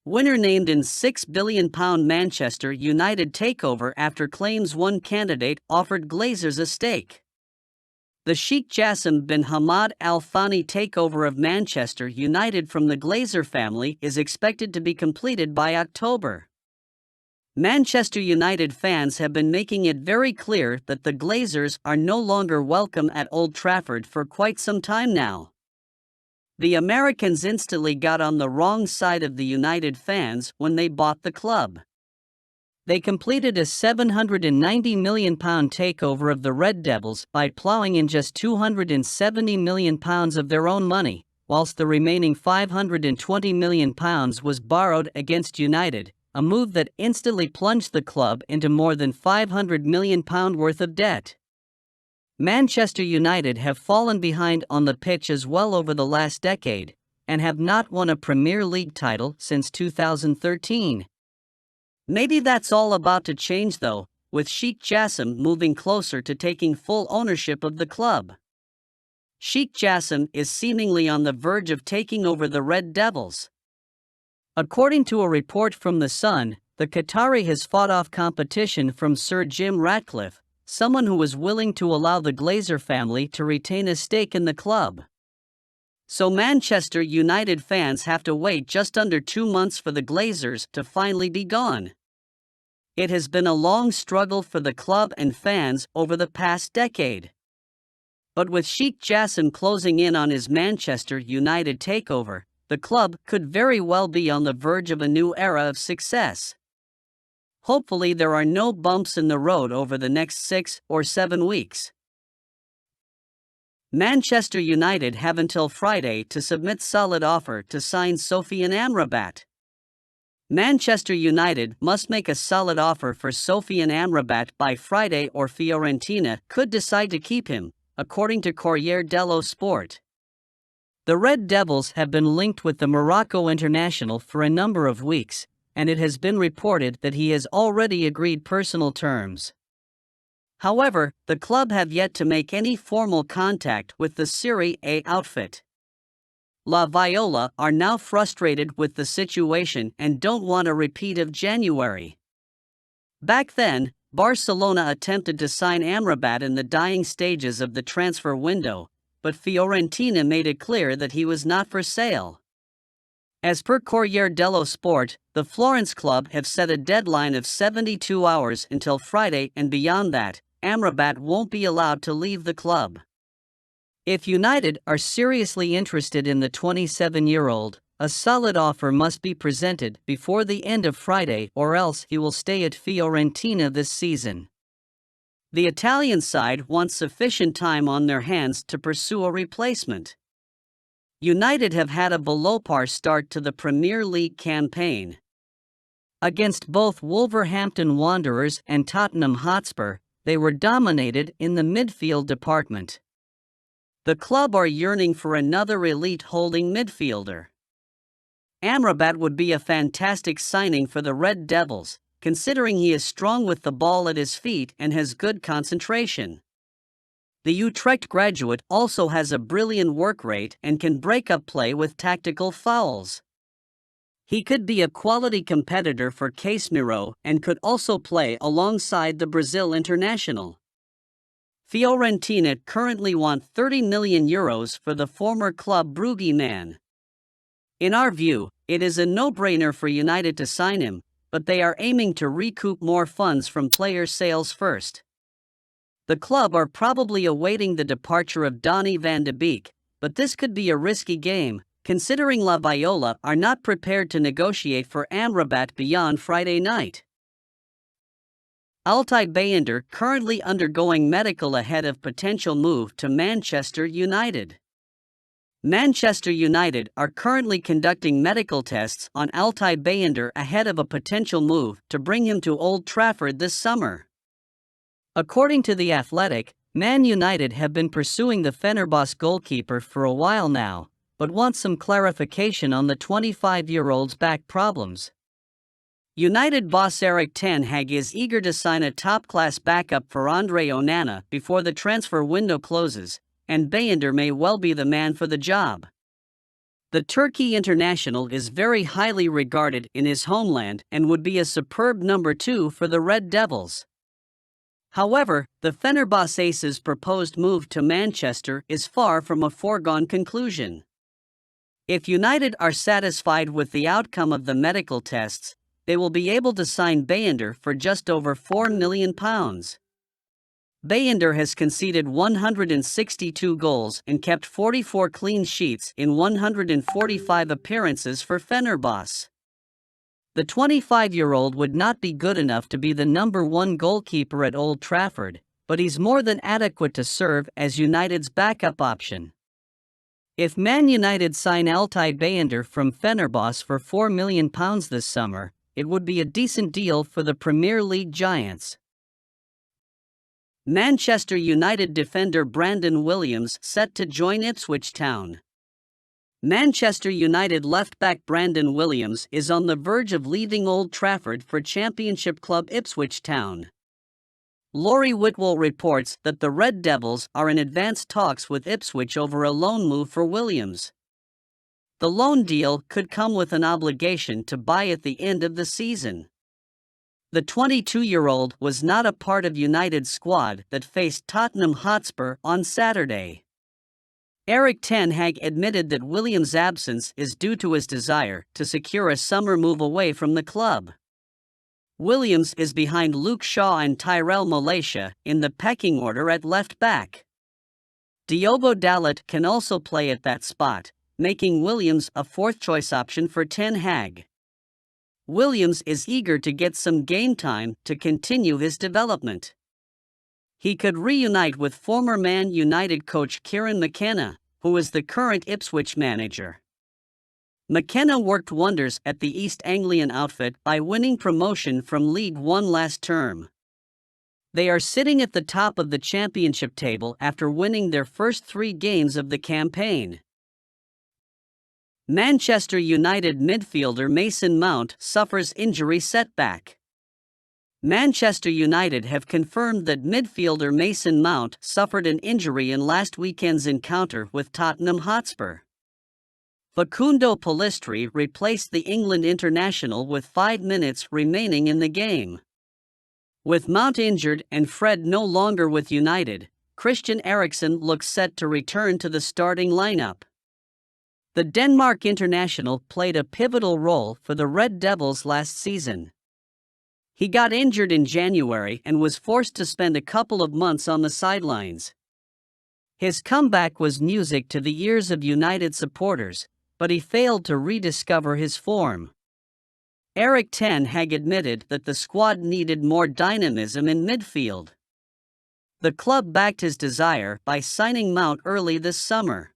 Winner named in £6 billion Manchester United takeover after claims one candidate offered Glazers a stake. The Sheikh Jassim bin Hamad Al Thani takeover of Manchester United from the Glazer family is expected to be completed by October. Manchester United fans have been making it very clear that the Glazers are no longer welcome at Old Trafford for quite some time now. The Americans instantly got on the wrong side of the United fans when they bought the club. They completed a £790 million takeover of the Red Devils by ploughing in just £270 million of their own money, whilst the remaining £520 million was borrowed against United, a move that instantly plunged the club into more than £500 million worth of debt. Manchester United have fallen behind on the pitch as well over the last decade, and have not won a Premier League title since 2013. Maybe that's all about to change though, with Sheikh Jassim moving closer to taking full ownership of the club. Sheikh Jassim is seemingly on the verge of taking over the Red Devils. According to a report from The Sun, the Qatari has fought off competition from Sir Jim Ratcliffe, someone who was willing to allow the Glazer family to retain a stake in the club. So Manchester United fans have to wait just under 2 months for the Glazers to finally be gone. It has been a long struggle for the club and fans over the past decade. But with Sheikh Jassim closing in on his Manchester United takeover, the club could very well be on the verge of a new era of success. Hopefully there are no bumps in the road over the next 6 or 7 weeks. Manchester United have until Friday to submit solid offer to sign Sofiane Amrabat. Manchester United must make a solid offer for Sofiane Amrabat by Friday or Fiorentina could decide to keep him, according to Corriere dello Sport. The Red Devils have been linked with the Morocco international for a number of weeks, and it has been reported that he has already agreed personal terms. However, the club have yet to make any formal contact with the Serie A outfit. La Viola are now frustrated with the situation and don't want a repeat of January. Back then, Barcelona attempted to sign Amrabat in the dying stages of the transfer window, but Fiorentina made it clear that he was not for sale. As per Corriere dello Sport, the Florence club have set a deadline of 72 hours until Friday, and beyond that, Amrabat won't be allowed to leave the club. If United are seriously interested in the 27-year-old, a solid offer must be presented before the end of Friday, or else he will stay at Fiorentina this season. The Italian side wants sufficient time on their hands to pursue a replacement. United have had a below-par start to the Premier League campaign. Against both Wolverhampton Wanderers and Tottenham Hotspur, they were dominated in the midfield department. The club are yearning for another elite holding midfielder. Amrabat would be a fantastic signing for the Red Devils, considering he is strong with the ball at his feet and has good concentration. The Utrecht graduate also has a brilliant work rate and can break up play with tactical fouls. He could be a quality competitor for Casemiro and could also play alongside the Brazil international. Fiorentina currently want €30 million for the former Club Brugge man. In our view, it is a no-brainer for United to sign him, but they are aiming to recoup more funds from player sales first. The club are probably awaiting the departure of Donny van de Beek, but this could be a risky game, considering La Viola are not prepared to negotiate for Amrabat beyond Friday night. Altay Bayindir currently undergoing medical ahead of potential move to Manchester United. Manchester United are currently conducting medical tests on Altay Bayindir ahead of a potential move to bring him to Old Trafford this summer. According to The Athletic, Man United have been pursuing the Fenerbahce goalkeeper for a while now, but want some clarification on the 25-year-old's back problems. United boss Erik ten Hag is eager to sign a top-class backup for Andre Onana before the transfer window closes, and Bayindir may well be the man for the job. The Turkey international is very highly regarded in his homeland and would be a superb number 2 for the Red Devils. However, the Fenerbahce Aces' proposed move to Manchester is far from a foregone conclusion. If United are satisfied with the outcome of the medical tests, they will be able to sign Bayindir for just over £4 million. Bayindir has conceded 162 goals and kept 44 clean sheets in 145 appearances for Fenerbahce. The 25-year-old would not be good enough to be the number 1 goalkeeper at Old Trafford, but he's more than adequate to serve as United's backup option. If Man United sign Altay Bayindir from Fenerbahce for £4 million this summer, it would be a decent deal for the Premier League giants. Manchester United defender Brandon Williams set to join Ipswich Town. Manchester United left-back Brandon Williams is on the verge of leaving Old Trafford for Championship club Ipswich Town. Laurie Whitwell reports that the Red Devils are in advanced talks with Ipswich over a loan move for Williams. The loan deal could come with an obligation to buy at the end of the season. The 22-year-old was not a part of United's squad that faced Tottenham Hotspur on Saturday. Erik ten Hag admitted that Williams' absence is due to his desire to secure a summer move away from the club. Williams is behind Luke Shaw and Tyrell Malacia in the pecking order at left back. Diogo Dalot can also play at that spot, making Williams a fourth-choice option for ten Hag. Williams is eager to get some game time to continue his development. He could reunite with former Man United coach Kieran McKenna, who is the current Ipswich manager. McKenna worked wonders at the East Anglian outfit by winning promotion from League One last term. They are sitting at the top of the championship table after winning their first 3 games of the campaign. Manchester United midfielder Mason Mount suffers injury setback. Manchester United have confirmed that midfielder Mason Mount suffered an injury in last weekend's encounter with Tottenham Hotspur. Facundo Pellistri replaced the England international with 5 minutes remaining in the game. With Mount injured and Fred no longer with United, Christian Eriksen looks set to return to the starting lineup. The Denmark international played a pivotal role for the Red Devils last season. He got injured in January and was forced to spend a couple of months on the sidelines. His comeback was music to the ears of United supporters, but he failed to rediscover his form. Erik ten Hag admitted that the squad needed more dynamism in midfield. The club backed his desire by signing Mount early this summer.